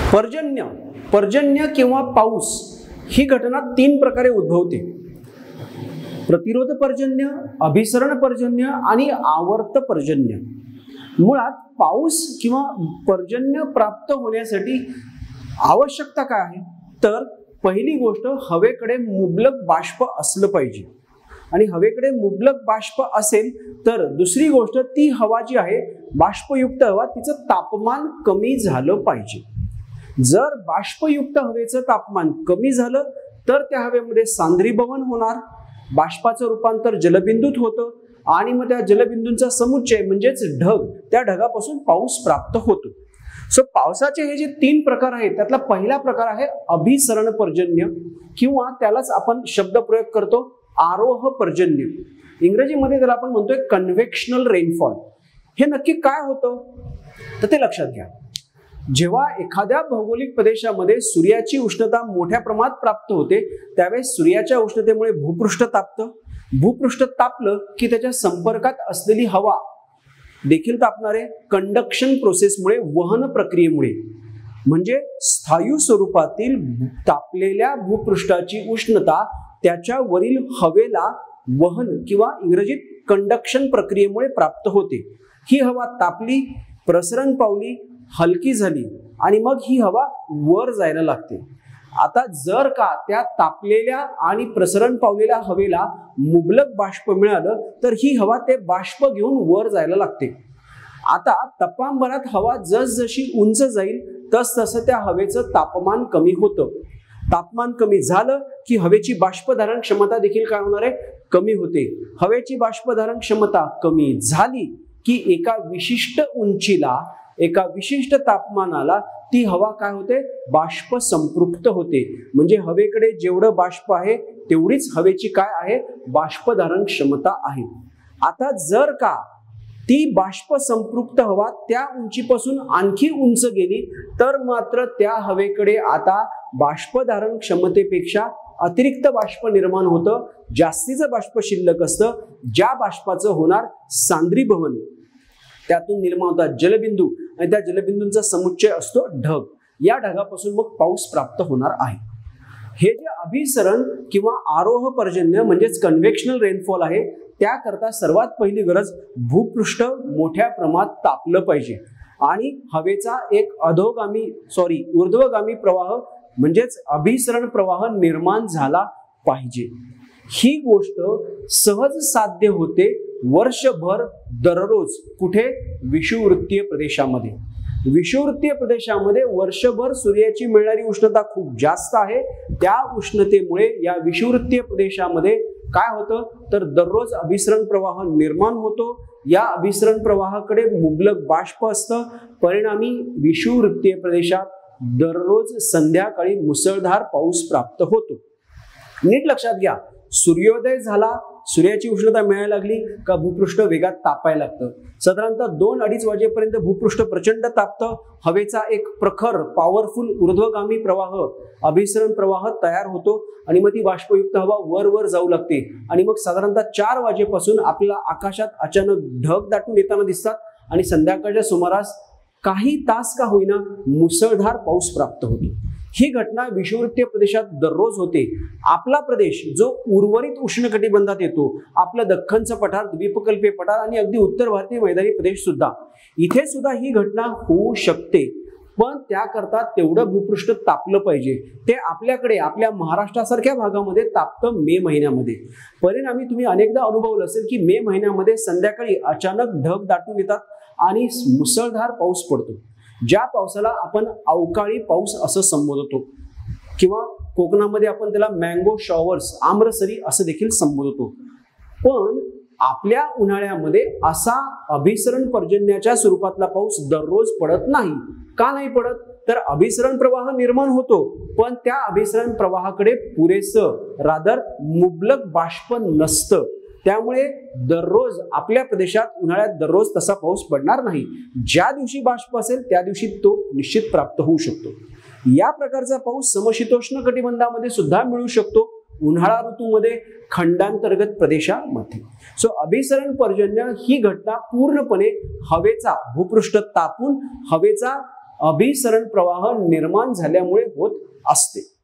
पर्जन्य पर्जन्य किंवा पाऊस ही घटना तीन प्रकारे उद्भवते. प्रतिरोध पर्जन्य, अभिसरण पर्जन्य आणि आवर्त पर्जन्य. मुळात पाऊस किंवा पर्जन्य प्राप्त होण्यासाठी आवश्यकता काय आहे, तर पहिली गोष्ट हवेकडे मुबलक बाष्प असलं पाहिजे. आणि हवेकडे मुबलक बाष्प असेल तर दुसरी गोष्ट, ती हवा जी आहे बाष्पयुक्त हवा, तिचं तापमान कमी झालं पाहिजे. जर बाष्पयुक्त हवेचं तापमान कमी झालं तर त्या हवेमध्ये सांद्रीभवन होणार, बाष्पाचं रूपांतर जलबिंदूत होतं आणि मग त्या जलबिंदूंचा समुच्चय म्हणजेच ढग, त्या ढगापासून पाऊस प्राप्त होतो. सो पावसाचे हे जे तीन प्रकार आहेत त्यातला पहिला प्रकार आहे अभिसरण पर्जन्य किंवा त्यालाच आपण शब्द प्रयोग करतो आरोह पर्जन्य. इंग्रजीमध्ये त्याला आपण म्हणतोय कन्व्हेक्शनल रेनफॉल. हे नक्की काय होतं तर ते लक्षात घ्या. जेव्हा एखाद्या भौगोलिक प्रदेशामध्ये सूर्याची उष्णता मोठ्या प्रमाणात प्राप्त होते त्यावेळेस सूर्याच्या उष्णतेमुळे भूपृष्ठ तापतं. भूपृष्ठ तापलं की त्याच्या संपर्कात असलेली हवा देखील तापणार आहे. कंडक्शन प्रोसेसमुळे, वहन प्रक्रियेमुळे, म्हणजे स्थायू स्वरूपातील तापलेल्या भूपृष्ठाची उष्णता त्याच्या वरील हवेला वहन किंवा इंग्रजीत कंडक्शन प्रक्रियेमुळे प्राप्त होते. ही हवा तापली, प्रसरण पावली, हलकी झाली आणि मग ही हवा वर जायला लागते. आता जर का त्या तापलेल्या आणि प्रसरण पावलेल्या हवेला मुबलक बाष्प मिळालं तर ही हवा ते बाष्प घेऊन वर जायला लागते. आता तापमानात हवा जसजशी उंच जाईल तसतसं त्या हवेचं तापमान कमी होतं. तापमान कमी झालं की हवेची बाष्पधारण क्षमता देखील काय होणार आहे, कमी होते. हवेची बाष्पधारण क्षमता कमी झाली की एका विशिष्ट उंचीला, एका विशिष्ट तापमानाला ती हवा काय होते, बाष्प संपृक्त होते. म्हणजे हवेकडे जेवढं बाष्प आहे तेवढीच हवेची काय आहे, बाष्पधारण क्षमता आहे. आता जर का ती बाष्प संपृक्त हवा त्या उंचीपासून आणखी उंच गेली तर मात्र त्या हवेकडे आता बाष्पधारण क्षमतेपेक्षा अतिरिक्त बाष्प निर्माण होतं, जास्तीचं बाष्प शिल्लक असतं. ज्या बाष्पाचं होणार सांद्रीभवन, त्यातून निर्माण होतात जलबिंदू आणि त्या जलबिंदूंचा समुच्चय असतो ढग. या ढगापासून मग पाऊस प्राप्त होणार आहे. हे जे अभिसरण किंवा आरोह पर्जन्य म्हणजेच कन्व्हेक्शनल रेनफॉल आहे, त्याकरता सर्वात पहिली गरज, भूपृष्ठ मोठ्या प्रमाणात तापलं पाहिजे आणि हवेचा एक ऊर्ध्वगामी प्रवाह म्हणजेच अभिसरण प्रवाह निर्माण झाला पाहिजे. ही गोष्ट सहज साध्य होते वर्षभर दररोज. कुठे, विषुववृत्तीय प्रदेशामध्ये. विषुववृत्तीय प्रदेशामध्ये वर्षभर सूर्याची मिळणारी उष्णता खूप जास्त आहे. त्या उष्णतेमुळे या विषुववृत्तीय प्रदेशामध्ये काय होतं तर दररोज अभिसरण प्रवाह निर्माण होतो. या अभिसरण प्रवाहाकडे मुबलक बाष्प असतं. परिणामी विषुववृत्तीय प्रदेशात दररोज संध्याकाळी मुसळधार पाऊस प्राप्त होतो. नीट लक्षात घ्या, सूर्योदय झाला, सूर्याची उष्णता मिळायला लागली का भूपृष्ठ वेगात तापायला लागतं. साधारणतः 2-2:30 वाजेपर्यंत भूपृष्ठ प्रचंड तापतं. हवेचा एक प्रखर पॉवरफुल ऊर्ध्वगामी प्रवाह, अभिसरण प्रवाह तयार होतो आणि मग ती बाष्पयुक्त हवा वर वर जाऊ लागते आणि मग साधारणतः 4 वाजेपासून आपल्याला आकाशात अचानक ढग दाटून येताना दिसतात आणि संध्याकाळच्या सुमारास काही तास का होईना मुसळधार पाऊस प्राप्त होतो. ही घटना विषुववृत्तीय प्रदेशात दररोज होते. आपला प्रदेश जो उर्वरित उष्णकटिबंधात येतो, आपलं दख्खनचं पठार, द्वीपकल्पीय पठार आणि अगदी उत्तर भारतीय मैदानी प्रदेश सुद्धा, इथे सुद्धा ही घटना होऊ शकते. पण त्याकरता तेवढं भूपृष्ठ तापलं पाहिजे. ते आपल्याकडे, आपल्या महाराष्ट्रासारख्या भागामध्ये तापतं मे महिन्यामध्ये. परिणामी तुम्ही अनेकदा अनुभवलं असेल की मे महिन्यामध्ये संध्याकाळी अचानक ढग दाटून येतात आणि मुसळधार पाऊस पडतो. ज्या पावसाला आपण अवकाळी पाऊस असं संबोधतो किंवा कोकणामध्ये आपण त्याला मँगो शॉवर्स, आम्रसरी असं देखील संबोधतो. पण आपल्या उन्हाळ्यामध्ये असा अभिसरण पर्जन्याच्या स्वरूपातला पाऊस दररोज पडत नाही. का नाही पडत तर अभिसरण प्रवाह निर्माण होतो पण त्या अभिसरण प्रवाहाकडे पुरेसं मुबलक बाष्प नसतं. त्यामुळे दररोज आपल्या प्रदेशात उन्हाळ्यात दररोज तसा पाऊस पडणार नाही. ज्या दिवशी बाष्प असेल त्या दिवशी तो निश्चित प्राप्त होऊ शकतो. या प्रकारचा पाऊस समशीतोष्ण कटिबंधामध्ये सुद्धा मिळू शकतो, उन्हाळा ऋतूमध्ये खंडांतर्गत प्रदेशामध्ये. सो अभिसरण पर्जन्य ही घटना पूर्णपणे हवेचा भूपृष्ठ तापून हवेचा अभिसरण प्रवाह निर्माण झाल्यामुळे होत असते.